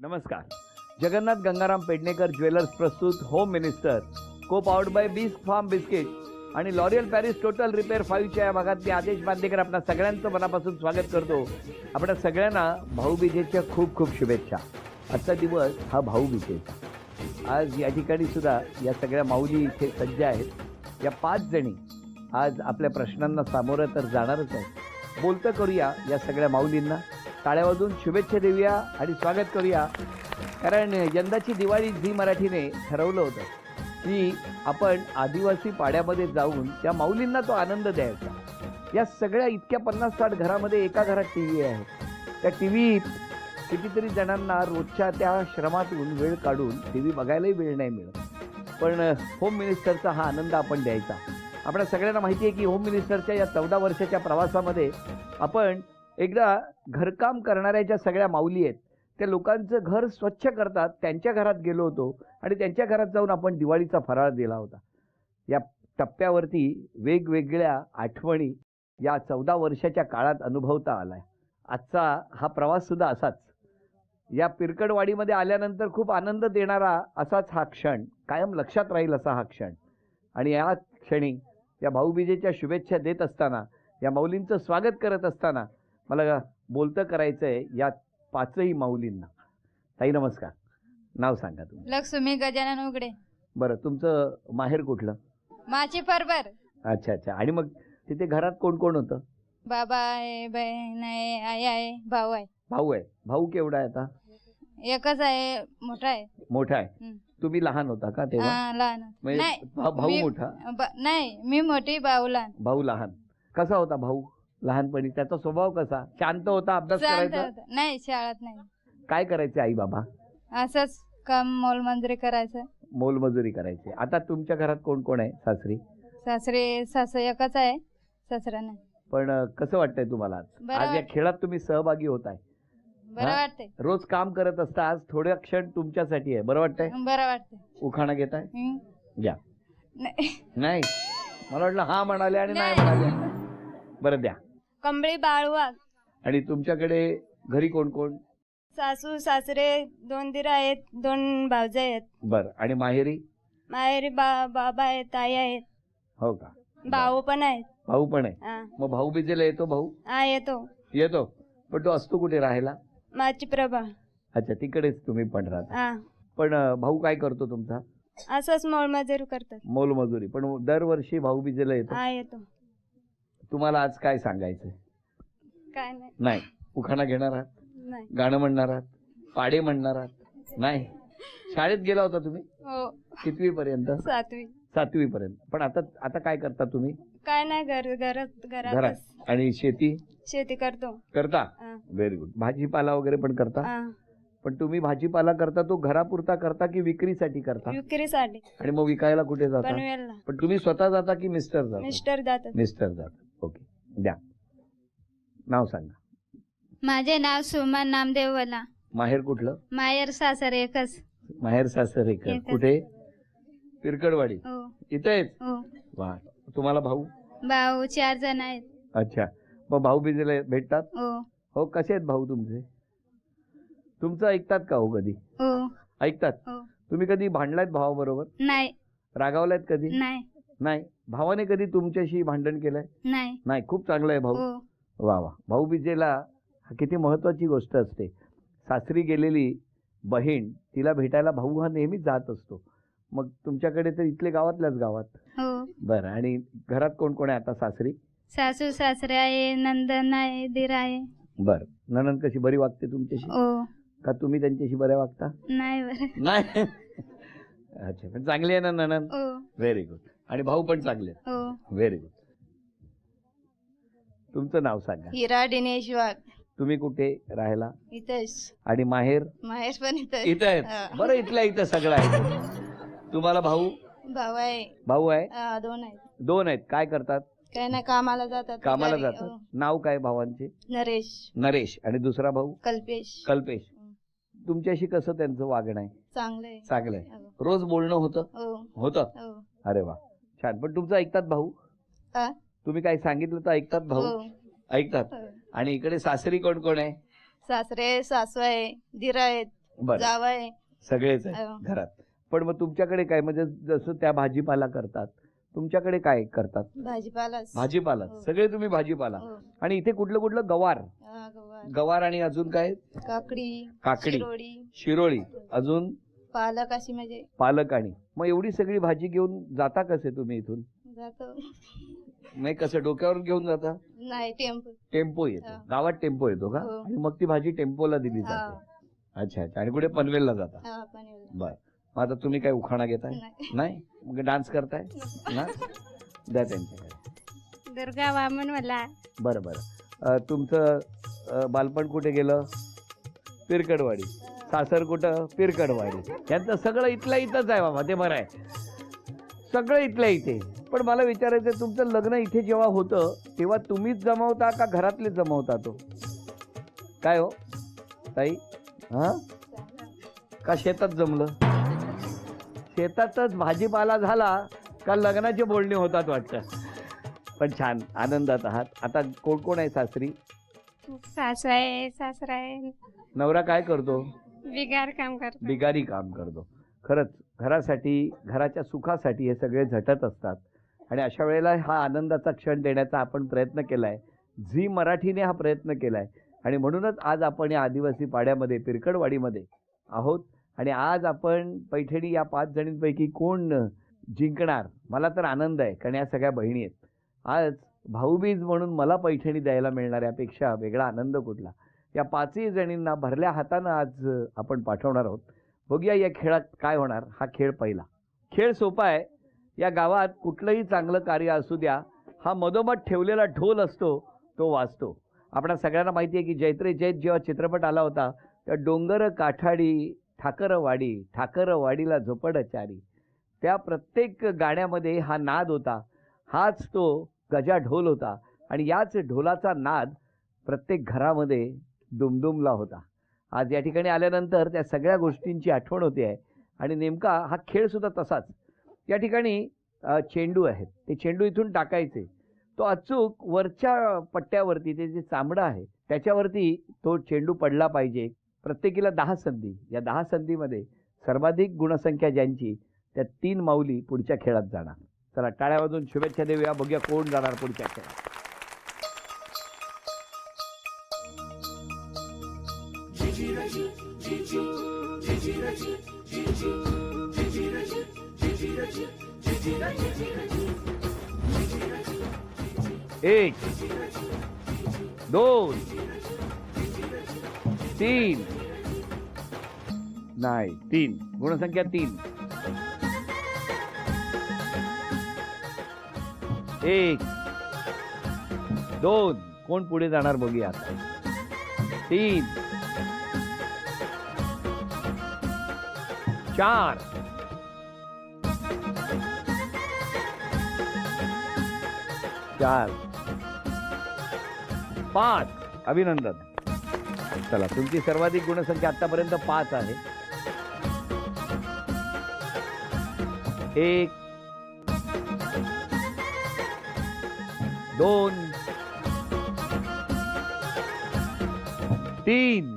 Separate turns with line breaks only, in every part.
नमस्कार. जगन्नाथ गंगाराम पेडणेकर ज्वेलर्स प्रस्तुत Home Minister co powered by Bisk Farm biscuit आणि लॉरियल पॅरिस टोटल रिपेअर 5च्या या भागात मी आदेश बांदेकर आपल्या सगळ्यांचं मनापासून स्वागत करतो. आपल्या सगळ्यांना भाऊबीजेच्या खूप खूप शुभेच्छा. आजचा दिवस हा भाऊबीजेचा. आज या ठिकाणी सुद्धा या सगळ्या माऊली इथे सज्ज आहेत. या 5 जणी आज आपल्या प्रश्नांना सामोरं तर जाणारच आहेत. बोलतं करूया या सगळ्या माऊलींना, टाळ्या वाजवून शुभेच्छा देऊया आणि स्वागत करूया. कारण यंदाची दिवाळी झी मराठीने ठरवलं होतं की आपण आदिवासी पाड्यामध्ये जाऊन त्या माऊलींना तो आनंद द्यायचा. या सगळ्या इतक्या 50-60 घरामध्ये एका घरात टी व्ही आहे. त्या टी व्हीत कितीतरी जणांना रोजच्या त्या श्रमातून वेळ काढून टी व्ही बघायलाही वेळ नाही मिळत. पण होम मिनिस्टरचा हा आनंद आपण द्यायचा. आपल्या सगळ्यांना माहिती आहे की होम मिनिस्टरच्या या 14 वर्षाच्या प्रवासामध्ये आपण एकदा घरकाम करणाऱ्या ज्या सगळ्या माऊली आहेत त्या लोकांचं घर स्वच्छ करतात त्यांच्या घरात गेलो होतो आणि त्यांच्या घरात जाऊन आपण दिवाळीचा फराळ दिला होता. या टप्प्यावरती वेगवेगळ्या आठवणी या 14 वर्षाच्या काळात अनुभवता आलाय. आजचा हा प्रवाससुद्धा असाच. या पिरकडवाडीमध्ये आल्यानंतर खूप आनंद देणारा असाच हा क्षण, कायम लक्षात राहील असा हा क्षण. आणि या क्षणी या भाऊबीजेच्या शुभेच्छा देत असताना, या माऊलींचं स्वागत करत असताना मला बोलतं करायचं आहे या 5ही माऊलींना. ताई नमस्कार. नाव सांगा तुम्ही.
लक्ष्मी गजानन उघडे.
बरं, तुमचं माहेर कुठलं?
माझी परबर.
अच्छा अच्छा. आणि मग तिथे घरात कोण कोण होतं?
बाबा आहे, बहीण आहे, आई आहे, भाऊ आहे.
भाऊ आहे. भाऊ केवढा आहे आता?
एकच आहे, मोठा आहे.
मोठा आहे. तुम्ही लहान होता का तेव्हा?
लहान
म्हणजे
नाही.
भाऊ मोठा?
नाही, मी मोठी, भाऊ लहान.
भाऊ लहान. कसा होता भाऊ लहानपणी? त्याचा स्वभाव कसा? शांत होता? अभ्यास
शांत
करायचा?
होता. नाही, शाळेत नाही.
काय करायचे आई बाबा?
असंच काम मोलमजुरी करायचं.
मोलमजुरी करायची. आता तुमच्या घरात कोण कोण आहे? सासरी?
सासरे सासू एकच आहे, सासरा नाही.
पण कसं वाटतंय तुम्हाला आज?
बरं
आज या खेळात तुम्ही सहभागी होत आहे.
बरं वाटतंय.
रोज काम करत असता, आज थोडे क्षण तुमच्यासाठी आहे. बरं वाटतंय?
बरं वाटतंय.
उखाणा घेताय? घ्या.
नाही.
नाही, मला वाटलं हा म्हणाले आणि नाही म्हणाले. बरं द्या.
कंबळी बाळवाग.
आणि तुमच्याकडे घरी कोण कोण?
सासू सासरे 2 दीर आहेत, 2 भावजे आहेत.
बरं. आणि माहेरी?
माहेरी बाबा आहेत, आई आहेत.
हो का?
भाऊ पण आहेत.
भाऊ पण आहे.
हा.
मग भाऊ बीजेला येतो भाऊ?
हा, येतो.
येतो. पण तो असतो कुठे राहायला?
माझी प्रभा.
अच्छा, तिकडेच तुम्ही पण राहता.
हा.
पण भाऊ काय करतो तुमचा?
असंच मोलमजुरी करतात.
मोलमजुरी. पण दरवर्षी भाऊ बीजेला येतो?
हा, येतो.
तुम्हाला आज काय सांगायचंय?
काय नाही.
नाही. उखाणा घेणार आहात?
नाही.
गाणं म्हणणार आहात? पाडे म्हणणार आहात? नाही. शाळेत गेला होता तुम्ही?
हो.
कितवी पर्यंत?
7वी.
7वी पर्यंत. पण आता काय करता तुम्ही?
काय नाही,
घरात.
घरात
आणि शेती
शेती करतो.
करता?
हा.
Very good. भाजीपाला वगैरे पण करता?
हा.
पण तुम्ही भाजीपाला करता तो घरापुरता करता की विक्रीसाठी करता?
विक्रीसाठी.
आणि मग विकायला कुठे जाता?
पनवेलला.
पण तुम्ही स्वतः जाता की मिस्टर जाता?
मिस्टर जातात.
मिस्टर जातात. ओके, द्या. नाव सांगा.
माझे नाव सुमन नामदेव वला.
माहेर कुठलं?
माहेर सासर एकच.
माहेर सासर एकच.
एकच.
कुठे? पिरकडवाडी.
हो.
इथे आहेत?
हो.
वा. तुम्हाला भाऊ?
भाऊ 4 जण आहेत.
अच्छा. मग भाऊ बीजेला भेटतात?
हो.
हो. कसे आहेत भाऊ तुमचे? तुमचं ऐकतात का हो कधी?
हो.
ऐकतात.
हो.
तुम्ही कधी भांडलायत भावाबरोबर?
नाही.
रागावलायत कधी?
नाही.
नाही. भावाने कधी तुमच्याशी भांडण केलंय?
नाही.
नाही. खूप चांगलं आहे भाऊ.
हो.
वा वा. भाऊ बीजेला किती महत्वाची गोष्ट असते. सासरी गेलेली बहीण तिला भेटायला भाऊ हा नेहमीच जात असतो. मग तुमच्याकडे तर इथले गावातल्याच गावात?
हो.
बरं. आणि घरात कोण कोण आहे आता सासरी?
सासू सासरे आहे, नंदन आहे, दीर आहे.
बरं. नणंद कशी बरी वागते तुमच्याशी?
हो.
का तुम्ही त्यांच्याशी बऱ्या वागता?
नाही बरं.
नाही. अच्छा. पण चांगली आहे ना नणंद?
हो.
Very good. आणि भाऊ पण चांगले?
हो.
Very good. तुमचं नाव सांगा.
हिरा दिनेश वाघ.
तुम्ही कुठे राहायला?
इथेच.
आणि माहेर?
माहेर पण इथं.
इथं आहेत. बरं, इथल्या इथं सगळं आहे. तुम्हाला भाऊ?
भाऊ आहे.
भाऊ आहे?
2 आहेत.
2 आहेत. काय करतात?
काय नाही, कामाला जातात.
कामाला
घरी.
जातात.
हो.
नाव काय भावांचे?
नरेश.
नरेश. आणि दुसरा भाऊ?
कल्पेश.
कल्पेश. तुमच्याशी कसं त्यांचं वागणं आहे?
चांगलं आहे.
चांगलं आहे. रोज बोलणं होतं?
हो.
होतं.
हो.
अरे वा, छान. पण तुमचं ऐकतात भाऊ?
आ?
तुम्ही काय सांगितलं तर ऐकतात भाऊ?
हो.
ऐकतात.
हो.
आणि इकडे सासरी कोण कोण आहे?
सासरे सासू आहे, दीर आहेत.
बरं.
जावई
सगळेच आहेत
हो.
घरात. पण मग तुमच्याकडे काय, म्हणजे जसं त्या भाजीपाला करतात, तुमच्याकडे काय करतात?
भाजीपालाच.
भाजीपाला.
हो.
सगळे तुम्ही भाजीपाला.
हो.
आणि इथे कुठलं कुठलं? गवार.
गवार,
गवार आणि अजून काय?
काकडी,
काकडी,
शिरोळी,
शिरोळी, अजून
पालक अशी म्हणजे
पालक. आणि मग एवढी सगळी भाजी घेऊन जाता कसे तुम्ही इथून?
जातो.
नाही, कसं डोक्यावर घेऊन जाता?
नाही टेम्पो.
टेम्पो येतो.
हा.
गावात टेम्पो येतो का?
हो.
आणि मग ती भाजी टेम्पोला दिली
हा.
जाते. अच्छा अच्छा. आणि कुठे पनवेलला जाता?
हा, पनवेलला.
बर. मग आता तुम्ही काय उखाणा घेताय?
नाही.
नाही? मग डान्स करताय ना? द्या त्यांच्याकडे.
दुर्गा वामन मला.
बरं बरं. तुमचं बालपण कुठे गेलं? पिरकडवाडी. सासर कुठं? पिरकडवाडी. यांचं सगळं इथल्या इथंच आहे बाबा, ते बरं आहे. सगळं इथल्या इथे. पण मला विचारायचं, तुमचं लग्न इथे जेव्हा होतं तेव्हा तुम्हीच जमवता का घरातले जमवता? तो काय हो ताई? हा, का शेतात जमलं? शेतातच भाजीपाला झाला का लग्नाचे बोलणी होतात वाटतं. पण छान, आनंदात आहात. आता कोण कोण आहे सासरी?
सासू आहे, सासरा आहे.
नवरा काय करतो?
बिगार काम करतो.
बिगारी काम करतो. खरंच घरासाठी, घराच्या सुखासाठी हे सगळे झटत असतात. आणि अशा वेळेला हा आनंदाचा क्षण देण्याचा आपण प्रयत्न केलाय. झी मराठीने हा प्रयत्न केलाय. आणि म्हणूनच आज आपण या आदिवासी पाड्यामध्ये, पिरकडवाडीमध्ये आहोत. आणि आज आपण पैठणी या 5 जणींपैकी कोण जिंकणार? मला तर आनंद आहे, कारण या सगळ्या बहिणी आहेत. आज भाऊबीज म्हणून मला पैठणी द्यायला मिळणाऱ्यापेक्षा वेगळा आनंद कुठला? या 5ही जणींना भरल्या हातानं आज आपण पाठवणार आहोत. बघूया या खेळात काय होणार. हा खेळ पहिला. खेळ सोपा आहे. या गावात कुठलंही चांगलं कार्य असू द्या, हा मधोमध ठेवलेला ढोल असतो तो वाजतो. आपणा सगळ्यांना माहिती आहे की जैत्रे जैत जेव्हा चित्रपट आला होता, त्या डोंगर काठाडी ठाकरवाडी, ठाकरवाडीला झोपडचारी, त्या प्रत्येक गाण्यामध्ये हा नाद होता. हाच तो गजा ढोल होता. आणि याच ढोलाचा नाद प्रत्येक घरामध्ये दुमदुमला होता. आज या ठिकाणी आल्यानंतर त्या सगळ्या गोष्टींची आठवण होते आहे. आणि नेमका हा खेळ सुद्धा तसाच. या ठिकाणी चेंडू आहेत. ते चेंडू इथून टाकायचे. तो अचूक वरच्या पट्ट्यावरती, ते जे चामडं आहे त्याच्यावरती तो चेंडू पडला पाहिजे. प्रत्येकीला 10 संधी. या 10 संधीमध्ये सर्वाधिक गुणसंख्या ज्यांची, त्या 3 माऊली पुढच्या खेळात जाणार. चला टाळ्या वाजवून शुभेच्छा देऊया. बघूया कोण जाणार पुढच्या खेळात. एक, 2, 3. नाही, 3. गुणसंख्या 3. 1, 2. कोण पुढे जाणार बघूया आता. 3, 4, 5. अभिनंदन. चला, तुमची सर्वाधिक गुणसंख्या आतापर्यंत 5 आहे. 1, 2, 3,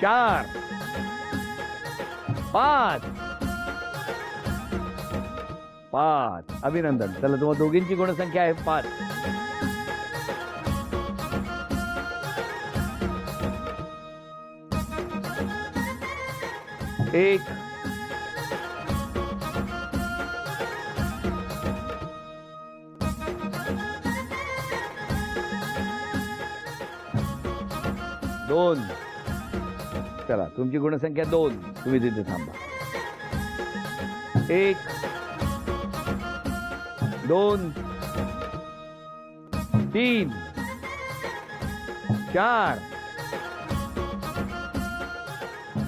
4, 5. अभिनंदन. चला, तुम्हा दोघींची गुणसंख्या आहे 5. 1, 2. चला, तुमची गुणसंख्या 2. तुम्ही तिथे थांबा. 1, 2, 3, 4,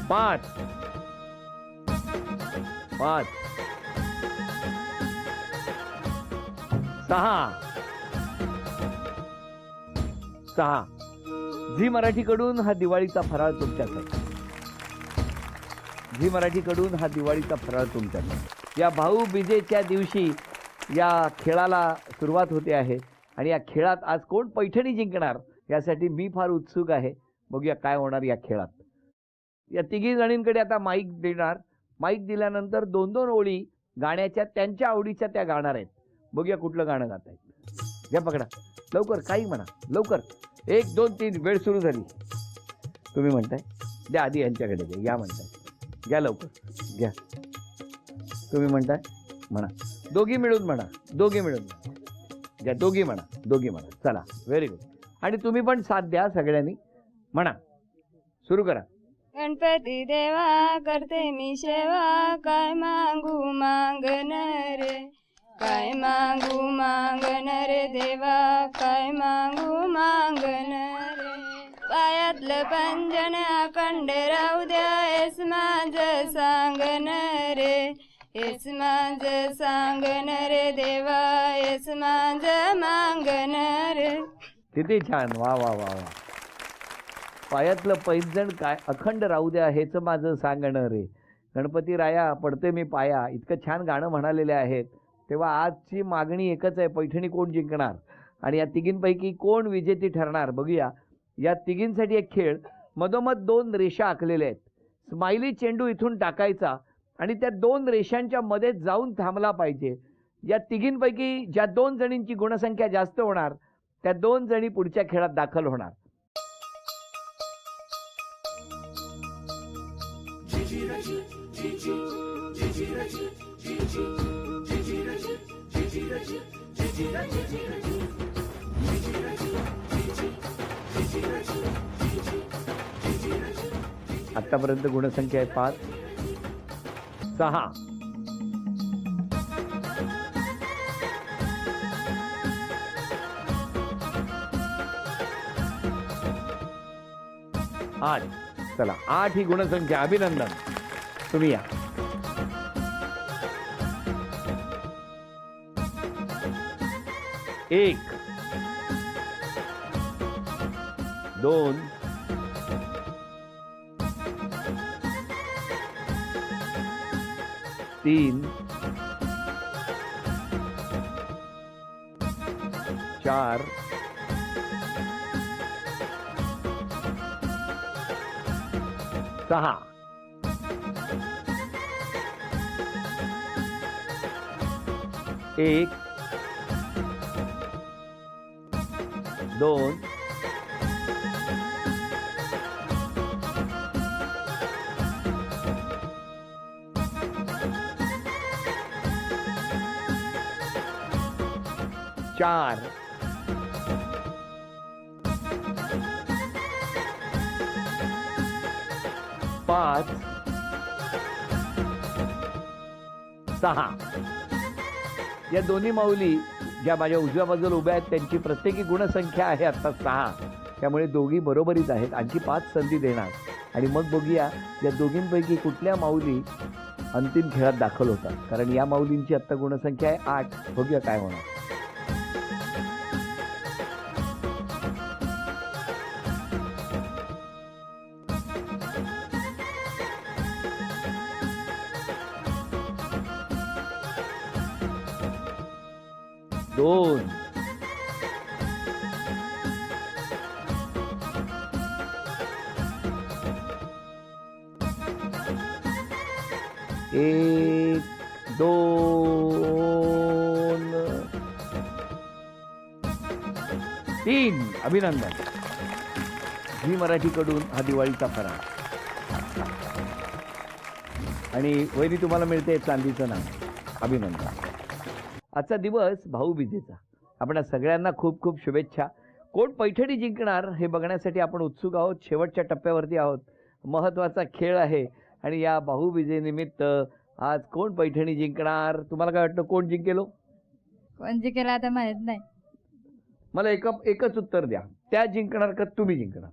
5. 6. झी मराठीकडून हा दिवाळीचा फराळ तुमच्यासाठी. झी मराठीकडून हा दिवाळीचा फराळ तुमच्यासाठी. या भाऊबीजेच्या दिवशी या खेळाला सुरुवात होते आहे. आणि या खेळात आज कोण पैठणी जिंकणार यासाठी मी फार उत्सुक आहे. बघूया काय होणार या खेळात. या तिघी जणींकडे आता माईक देणार. माईक दिल्यानंतर 2-2 ओळी गाण्याच्या त्यांच्या आवडीच्या त्या गाणार आहेत. बघूया कुठलं गाणं गात आहेत. घ्या पकडा लवकर, काही म्हणा लवकर. 1 2 3 वेळ सुरू झाली. तुम्ही म्हणताय द्या आधी यांच्याकडे द्या. या म्हणताय घ्या लवकर घ्या. तुम्ही म्हणताय म्हणा. दोघी मिळून म्हणा. दोघी मिळून घ्या. दोघी म्हणा. चला व्हेरी गुड. आणि तुम्ही पण साथ द्या सगळ्यांनी. म्हणा सुरू करा.
गणपती देवा करते मी सेवा, काय मागू मागन रे, काय मागू मागन रे देवा, काय मागू मागन रे. पायातलं पंजन अखंड राहू द्या, हेच माझं सांगन रे, हेच माझं सांगन रे देवा, हेच माझं मागन रे.
किती छान. वा वा वा वा. पायातलं पैंजण काय अखंड राहू द्या, हेच माझं सांगणं रे. गणपती राया पडते मी पाया, इतकं छान गाणं म्हणालेले आहेत. तेव्हा आजची मागणी एकच आहे, पैठणी कोण जिंकणार आणि या तिघींपैकी कोण विजेती ठरणार बघूया. या तिघींसाठी एक खेळ. मधोमध 2 रेषा आखलेल्या आहेत. स्माइली चेंडू इथून टाकायचा आणि त्या 2 रेषांच्या मध्ये जाऊन थांबला पाहिजे. या तिघींपैकी ज्या 2 जणींची गुणसंख्या जास्त होणार त्या 2 जणी पुढच्या खेळात दाखल होणार. आतापर्यंत गुणसंख्या आहे 5 6. 8. चला 8 ही गुणसंख्या. अभिनंदन. तुम्ही या. 1 2 3 4 6. 1 2 4 5 6. या दोन्ही माऊली ज्या माझ्या उजव्या बाजूला उभ्या आहेत त्यांची प्रत्येकी गुणसंख्या आहे आता 6. त्यामुळे दोघी बरोबरीच आहेत. आणखी 5 संधी देणार आणि मग बघूया या दोघींपैकी कुठल्या माऊली अंतिम खेळात दाखल होतात. कारण या माऊलींची आत्ता गुणसंख्या आहे 8. बघूया काय होणार. दोन 1 2 3. अभिनंदन. झी मराठीकडून हा दिवाळीचा फराळ आणि वहिनी तुम्हाला मिळते चांदीचं नाव. अभिनंदन. आजचा दिवस भाऊबीजेचा. आपणा सगळ्यांना खूप खूप शुभेच्छा. कोण पैठणी जिंकणार हे बघण्यासाठी आपण उत्सुक आहोत. शेवटच्या टप्प्यावरती आहोत. महत्त्वाचा खेळ आहे आणि या भाऊबीजेनिमित्त आज कोण पैठणी जिंकणार तुम्हाला काय वाटतं? कोण जिंकेल?
कोण जिंकेल आता माहित नाही.
मला एकच उत्तर द्या. त्या जिंकणार का तुम्ही जिंकणार?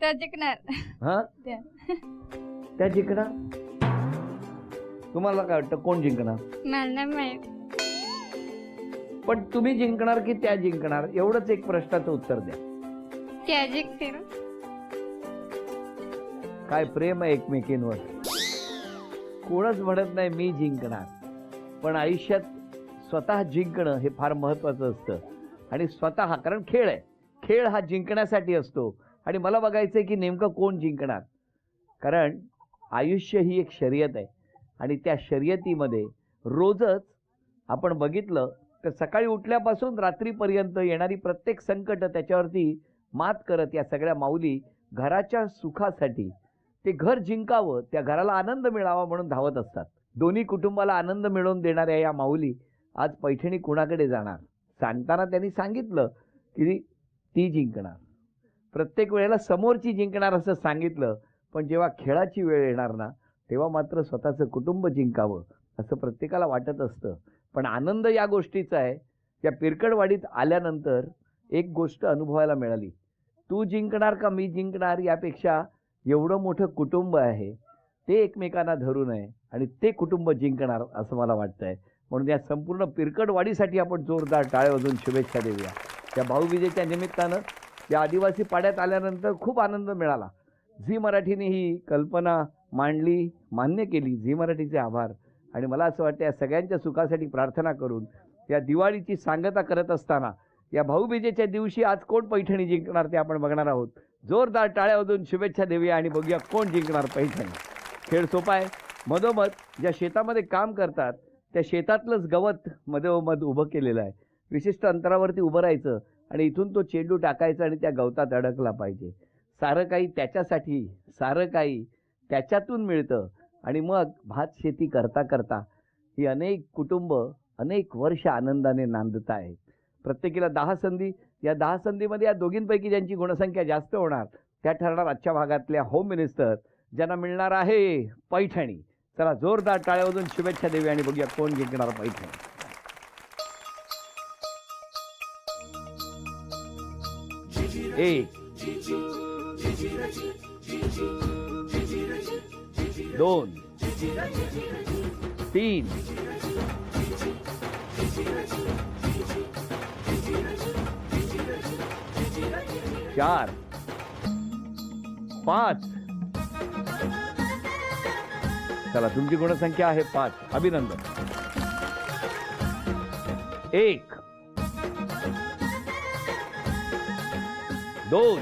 त्या जिंकणार.
हा त्या जिंकणार. तुम्हाला काय वाटतं कोण जिंकणार?
मला नाही माहित.
पण तुम्ही जिंकणार की त्या जिंकणार एवढंच एक प्रश्नाचं उत्तर द्या.
त्या जिंकतील.
काय प्रेम आहे एकमेकींवर. कोणच म्हणत नाही मी जिंकणार. पण आयुष्यात स्वतः जिंकणं हे फार महत्त्वाचं असतं आणि स्वतः कारण खेळ आहे. खेळ हा जिंकण्यासाठी असतो आणि मला बघायचंय की नेमकं कोण जिंकणार. कारण आयुष्य ही एक शर्यत आहे आणि त्या शर्यतीमध्ये रोजच आपण बघितलं तर सकाळी उठल्यापासून रात्रीपर्यंत येणारी प्रत्येक संकट त्याच्यावरती मात करत या सगळ्या माऊली घराच्या सुखासाठी ते घर जिंकावं, त्या घराला आनंद मिळावा म्हणून धावत असतात. दोन्ही कुटुंबाला आनंद मिळवून देणाऱ्या या माऊली आज पैठणी कुणाकडे जाणार सांगताना त्यांनी सांगितलं की ती जिंकणार, प्रत्येक वेळेला समोरची जिंकणार असं सांगितलं. पण जेव्हा खेळाची वेळ येणार ना तेव्हा मात्र स्वतःचं कुटुंब जिंकावं असं प्रत्येकाला वाटत असतं. पण आनंद या गोष्टीचा आहे, त्या पिरकडवाडीत आल्यानंतर एक गोष्ट अनुभवायला मिळाली. तू जिंकणार का मी जिंकणार यापेक्षा एवढं मोठं कुटुंब आहे ते एकमेकांना धरून आहे आणि ते कुटुंब जिंकणार असं मला वाटतंय. म्हणून या संपूर्ण पिरकडवाडीसाठी आपण जोरदार टाळ्या वाजवून शुभेच्छा देऊया. त्या भाऊबीजेच्या निमित्तानं या आदिवासी पाड्यात आल्यानंतर खूप आनंद मिळाला. झी मराठीने ही कल्पना मांडली, मान्य केली. झी मराठीचे आभार. आणि मला असं वाटतं या सगळ्यांच्या सुखासाठी प्रार्थना करून या दिवाळीची सांगता करत असताना या भाऊबीजेच्या दिवशी आज कोण पैठणी जिंकणार ते आपण बघणार आहोत. जोरदार टाळ्या वाजवून शुभेच्छा देऊया आणि बघूया कोण जिंकणार पैठणी. खेळ सोपा आहे. मधोमध ज्या शेतामध्ये काम करतात त्या शेतातलंच गवत मधोमध उभं केलेलं आहे. विशिष्ट अंतरावरती उभं राहायचं आणि इथून तो चेंडू टाकायचा आणि त्या गवतात अडकला पाहिजे. सारं काही त्याच्यासाठी, सारं काही त्याच्यातून मिळतं. आणि मग भात शेती करता करता ही अनेक कुटुंब अनेक वर्ष आनंदाने नांदत आहेत. प्रत्येकीला 10 संधी. या 10 संधीमध्ये या दोघींपैकी ज्यांची गुणसंख्या जास्त होणार त्या ठरणार आजच्या भागातल्या होम मिनिस्टर, ज्यांना मिळणार आहे पैठणी. चला जोरदार टाळ्या वाजवून शुभेच्छा देऊया आणि बघूया कोण जिंकणार पैठणी. एक, 2, 3, 4, 5. चला तुमची गुणसंख्या आहे 5. अभिनंदन. 1, 2,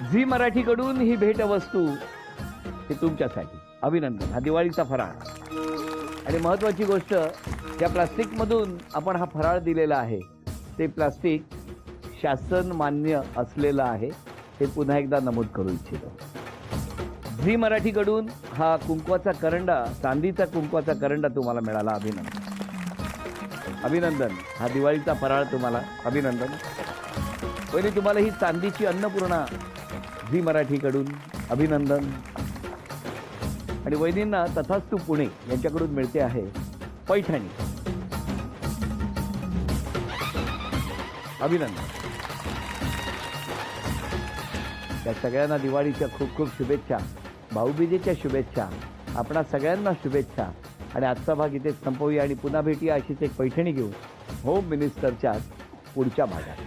'झी मराठीकडून ही भेटवस्तू ही तुमच्यासाठी. अभिनंदन. हा दिवाळीचा फराळ. आणि महत्त्वाची गोष्ट, या प्लास्टिकमधून आपण हा फराळ दिलेला आहे ते प्लास्टिक शासन मान्य असलेलं आहे. हे पुन्हा एकदा नमूद करू इच्छितो. झी मराठीकडून हा कुंकवाचा करंडा, चांदीचा कुंकवाचा करंडा तुम्हाला मिळाला. अभिनंदन. अभिनंदन. हा दिवाळीचा फराळ तुम्हाला. अभिनंदन. पहिली तुम्हाला ही चांदीची अन्नपूर्णा झी मराठीकडून. अभिनंदन. आणि वैदींना तथास्तु पुणे यांच्याकडून मिळते आहे पैठणी. अभिनंदन. त्या सगळ्यांना दिवाळीच्या खूप खूप शुभेच्छा, भाऊबीजेच्या शुभेच्छा, आपणा सगळ्यांना शुभेच्छा. आणि आजचा भाग इथे संपवूया आणि पुन्हा भेटूया अशीच एक पैठणी घेऊन होम मिनिस्टरच्या पुढच्या भागात.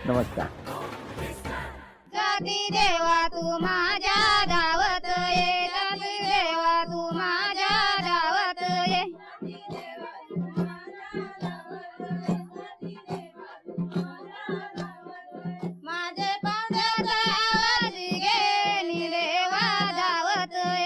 नमस्कार.
जाती देवा तू माझ्या धावत ये, जाती देवा तू माझ्या धावत ये. माझे पावड्याचा आवाज घे, नि देवा धावत ये.